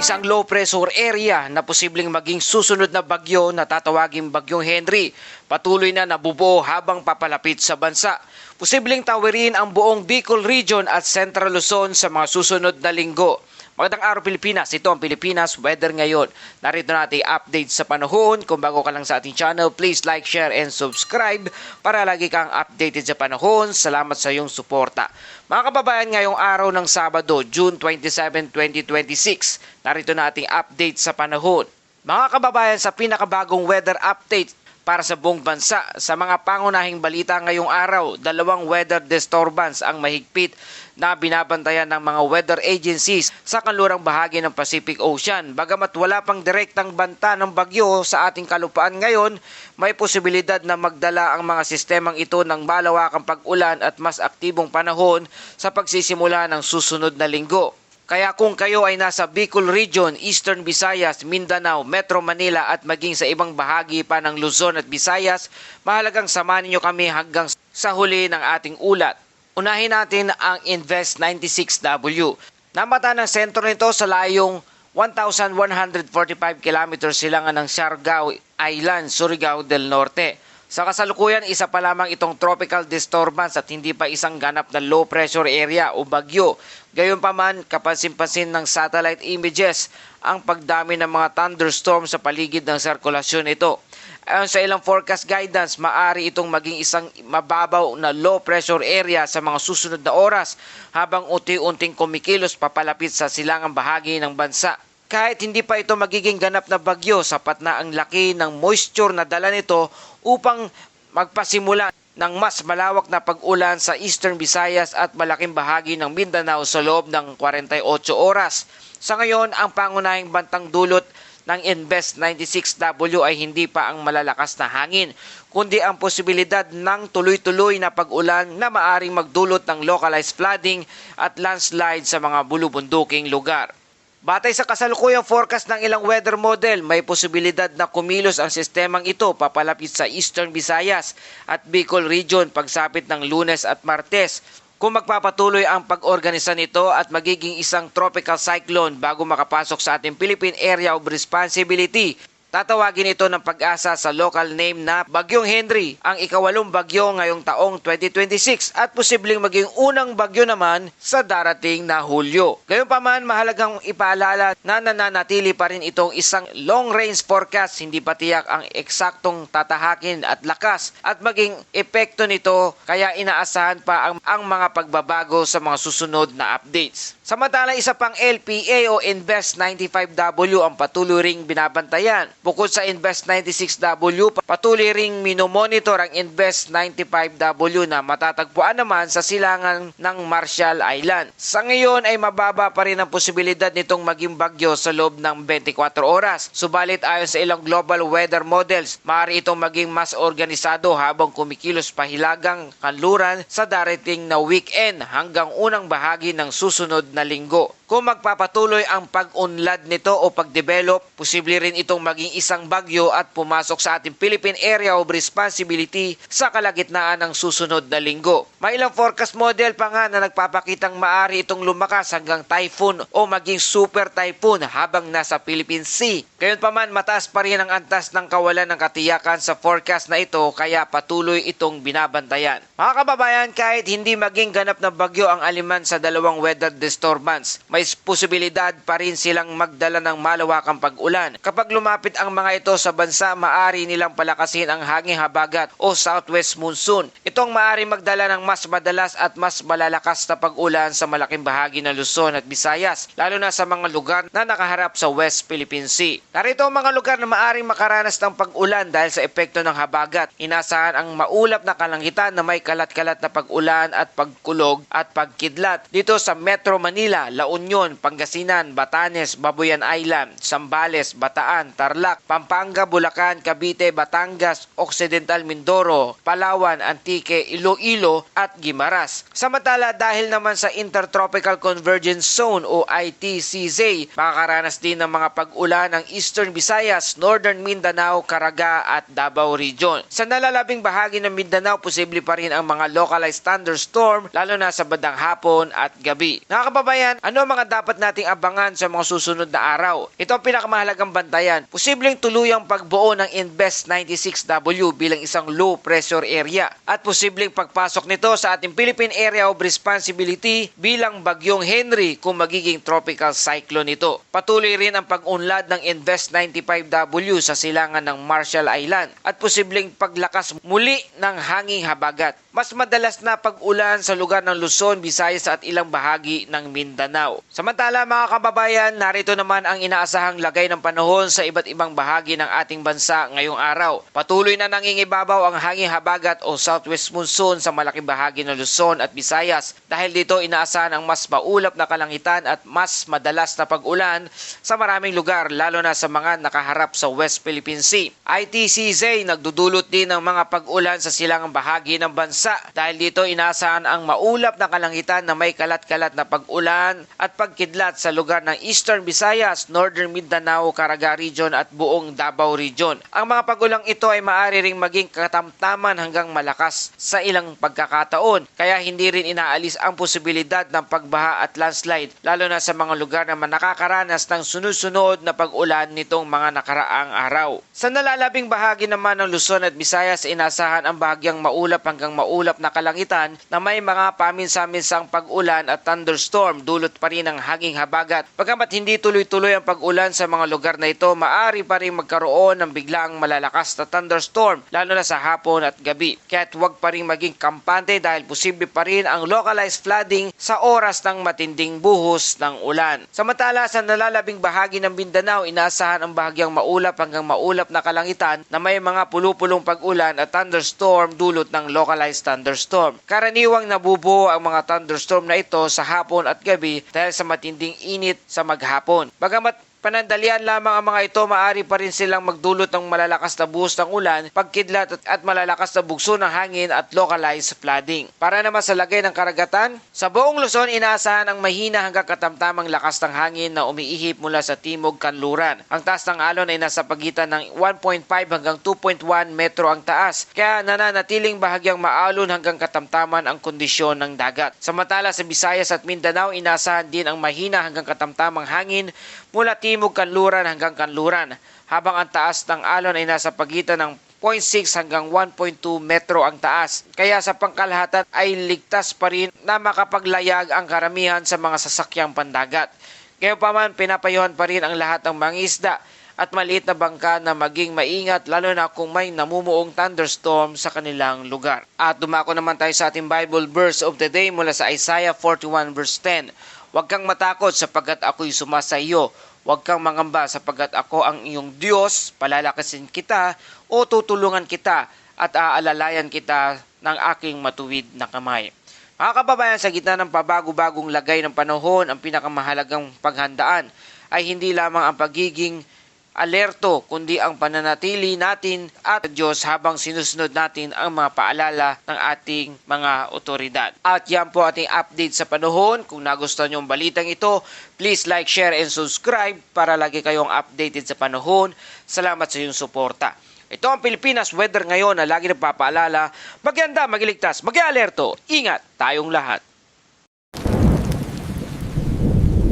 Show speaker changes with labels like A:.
A: Isang low pressure area na posibleng maging susunod na bagyo na tatawaging Bagyong Henry patuloy na nabubuo habang papalapit sa bansa. Posibleng tawirin ang buong Bicol Region at Central Luzon sa mga susunod na linggo. Magandang araw Pilipinas, ito ang Pilipinas Weather ngayon. Narito natin update sa panahon. Kung bago ka lang sa ating channel, please like, share, and subscribe para lagi kang updated sa panahon. Salamat sa iyong suporta. Mga kababayan, ngayong araw ng Sabado, June 27, 2026, narito na ating update sa panahon. Mga kababayan, sa pinakabagong weather update para sa buong bansa, sa mga pangunahing balita ngayong araw, dalawang weather disturbance ang mahigpit na binabantayan ng mga weather agencies sa kanlurang bahagi ng Pacific Ocean. Bagamat wala pang direktang banta ng bagyo sa ating kalupaan ngayon, may posibilidad na magdala ang mga sistemang ito ng malawakang pag-ulan at mas aktibong panahon sa pagsisimula ng susunod na linggo. Kaya kung kayo ay nasa Bicol Region, Eastern Visayas, Mindanao, Metro Manila at maging sa ibang bahagi pa ng Luzon at Visayas, mahalagang samahan niyo kami hanggang sa huli ng ating ulat. Unahin natin ang Invest 96W. Namata ng sentro nito sa layong 1,145 km silangan ng Siargao Island, Surigao del Norte. Sa kasalukuyan, isa pa lamang itong tropical disturbance at hindi pa isang ganap na low pressure area o bagyo. Gayunpaman, kapansin-pansin ng satellite images ang pagdami ng mga thunderstorm sa paligid ng sirkulasyon nito. Ayon sa ilang forecast guidance, maaari itong maging isang mababaw na low pressure area sa mga susunod na oras habang unti-unting kumikilos papalapit sa silangang bahagi ng bansa. Kahit hindi pa ito magiging ganap na bagyo, sapat na ang laki ng moisture na dala nito upang magpasimula ng mas malawak na pag-ulan sa Eastern Visayas at malaking bahagi ng Mindanao sa loob ng 48 oras. Sa ngayon, ang pangunahing bantang dulot ng Invest 96W ay hindi pa ang malalakas na hangin, kundi ang posibilidad ng tuloy-tuloy na pag-ulan na maaring magdulot ng localized flooding at landslide sa mga bulubunduking lugar. Batay sa kasalukuyang forecast ng ilang weather model, may posibilidad na kumilos ang sistemang ito papalapit sa Eastern Visayas at Bicol Region pagsapit ng Lunes at Martes. Kung magpapatuloy ang pag-organisa nito at magiging isang tropical cyclone bago makapasok sa ating Philippine Area of Responsibility, tatawagin ito ng pag-asa sa local name na Bagyong Henry, ang ikawalong bagyo ngayong taong 2026 at posibleng maging unang bagyo naman sa darating na Hulyo. Gayunpaman, mahalagang ipaalala na nananatili pa rin itong isang long-range forecast, hindi pa tiyak ang eksaktong tatahakin at lakas at maging epekto nito, kaya inaasahan pa ang mga pagbabago sa mga susunod na updates. Samantala, isa pang LPA o Invest 95W ang patuloy ring binabantayan. Bukod sa Invest 96W, patuloy ring minomonitor ang Invest 95W na matatagpuan naman sa silangan ng Marshall Island. Sa ngayon ay mababa pa rin ang posibilidad nitong maging bagyo sa loob ng 24 oras. Subalit ayon sa ilang global weather models, maaari itong maging mas organisado habang kumikilos pahilagang kanluran sa darating na weekend hanggang unang bahagi ng susunod na linggo. Kung magpapatuloy ang pag-unlad nito o pag-develop, posible rin itong maging isang bagyo at pumasok sa ating Philippine Area of Responsibility sa kalagitnaan ng susunod na linggo. May ilang forecast model pa nga na nagpapakitang maaari itong lumakas hanggang typhoon o maging super typhoon habang nasa Philippine Sea. Gayunpaman, mataas pa rin ang antas ng kawalan ng katiyakan sa forecast na ito, kaya patuloy itong binabantayan. Mga kababayan, kahit hindi maging ganap na bagyo ang aliman sa dalawang weather disturbance, may posibilidad pa rin silang magdala ng malawakang pag-ulan. Kapag lumapit ang mga ito sa bansa, maaari nilang palakasin ang hanging habagat o southwest monsoon. Itong maaari magdala ng mas madalas at mas malalakas na pag-ulan sa malaking bahagi ng Luzon at Visayas, lalo na sa mga lugar na nakaharap sa West Philippine Sea. Narito ang mga lugar na maaring makaranas ng pag-ulan dahil sa epekto ng habagat. Inasahan ang maulap na kalangitan na may kalat-kalat na pag-ulan at pagkulog at pagkidlat dito sa Metro Manila, La Union, Pangasinan, Batanes, Babuyan Island, Zambales, Bataan, Tarlac, Pampanga, Bulacan, Cavite, Batangas, Occidental Mindoro, Palawan, Antique, Iloilo at Guimaras. Samantala, dahil naman sa Intertropical Convergence Zone o ITCZ, makakaranas din ng mga pag-ulan ng Eastern Visayas, Northern Mindanao, Caraga at Davao Region. Sa nalalabing bahagi ng Mindanao, posible pa rin ang mga localized thunderstorm lalo na sa bandang hapon at gabi. Mga kababayan, ano ang mga mga dapat nating abangan sa mga susunod na araw? Ito ang pinakamahalagang bantayan. Posibleng tuluyang pagbuo ng Invest 96W bilang isang low pressure area at posibleng pagpasok nito sa ating Philippine Area of Responsibility bilang bagyong Henry kung magiging tropical cyclone ito. Patuloy rin ang pag-unlad ng Invest 95W sa silangan ng Marshall Island at posibleng paglakas muli ng hanging habagat. Mas madalas na pag-ulan sa lugar ng Luzon, Visayas at ilang bahagi ng Mindanao. Samantala mga kababayan, narito naman ang inaasahang lagay ng panahon sa iba't ibang bahagi ng ating bansa ngayong araw. Patuloy na nangingibabaw ang hanging habagat o southwest monsoon sa malaking bahagi ng Luzon at Visayas. Dahil dito inaasahan ang mas maulap na kalangitan at mas madalas na pag-ulan sa maraming lugar lalo na sa mga nakaharap sa West Philippine Sea. ITCZ nagdudulot din ng mga pag-ulan sa silangang bahagi ng bansa. Dahil dito inaasahan ang maulap na kalangitan na may kalat-kalat na pag-ulan at pagkidlat sa lugar ng Eastern Visayas, Northern Mindanao, Caraga Region at buong Davao Region. Ang mga pag-ulang ito ay maaari ring maging katamtaman hanggang malakas sa ilang pagkakataon, kaya hindi rin inaalis ang posibilidad ng pagbaha at landslide lalo na sa mga lugar na nakakaranas ng sunod-sunod na pag-ulan nitong mga nakaraang araw. Sa nalalabing bahagi naman ng Luzon at Visayas, inaasahan ang bahagyang maulap hanggang maulap na kalangitan na may mga paminsan-minsang pag-ulan at thunderstorm, dulot pa rin ng hanging habagat. Bagamat hindi tuloy-tuloy ang pag-ulan sa mga lugar na ito, maaari pa rin magkaroon ng biglaang malalakas na thunderstorm lalo na sa hapon at gabi. Kaya't huwag pa rin maging kampante dahil posible pa rin ang localized flooding sa oras ng matinding buhos ng ulan. Samantala sa nalalabing bahagi ng Mindanao, inaasahan ang bahagyang maulap hanggang maulap na kalangitan na may mga pulupulong pag-ulan at thunderstorm dulot ng localized thunderstorm. Karaniwang nabubuo ang mga thunderstorm na ito sa hapon at gabi dahil sa matinding init sa maghapon. Bagamat panandalian lamang ang mga ito, maaari pa rin silang magdulot ng malalakas na buhos ng ulan, pagkidlat at malalakas na bugso ng hangin at localized flooding. Para naman sa lagay ng karagatan, sa buong Luzon inaasahan ang mahina hanggang katamtamang lakas ng hangin na umiihip mula sa timog kanluran. Ang taas ng alon ay nasa pagitan ng 1.5 hanggang 2.1 metro ang taas, kaya nananatiling bahagyang maalon hanggang katamtaman ang kondisyon ng dagat. Samantala sa Visayas at Mindanao, inaasahan din ang mahina hanggang katamtamang hangin mula timog kanluran hanggang kanluran, habang ang taas ng alon ay nasa pagitan ng 0.6 hanggang 1.2 metro ang taas. Kaya sa pangkalahatan ay ligtas pa rin na makapaglayag ang karamihan sa mga sasakyang pandagat. Gayunpaman, pinapayuhan pa rin ang lahat ng mangisda at maliit na bangka na maging maingat lalo na kung may namumuong thunderstorm sa kanilang lugar. At dumako naman tayo sa ating Bible verse of the day mula sa Isaiah 41 verse 10. Huwag kang matakot sapagkat ako'y sumasa iyo. Huwag kang mangamba sapagkat ako ang iyong Diyos. Palalakasin kita o tutulungan kita at aalalayan kita ng aking matuwid na kamay. Mga kababayan, sa gitna ng pabago-bagong lagay ng panahon, ang pinakamahalagang paghandaan ay hindi lamang ang pagiging alerto, kundi ang pananatili natin at Diyos habang sinusunod natin ang mga paalala ng ating mga otoridad. At yan po ating update sa panahon. Kung nagustuhan nyo ang balitang ito, please like, share, and subscribe para lagi kayong updated sa panahon. Salamat sa iyong suporta. Ito ang Pilipinas Weather ngayon na lagi nagpapaalala, magyanda, magiligtas, mag-alerto, ingat tayong lahat.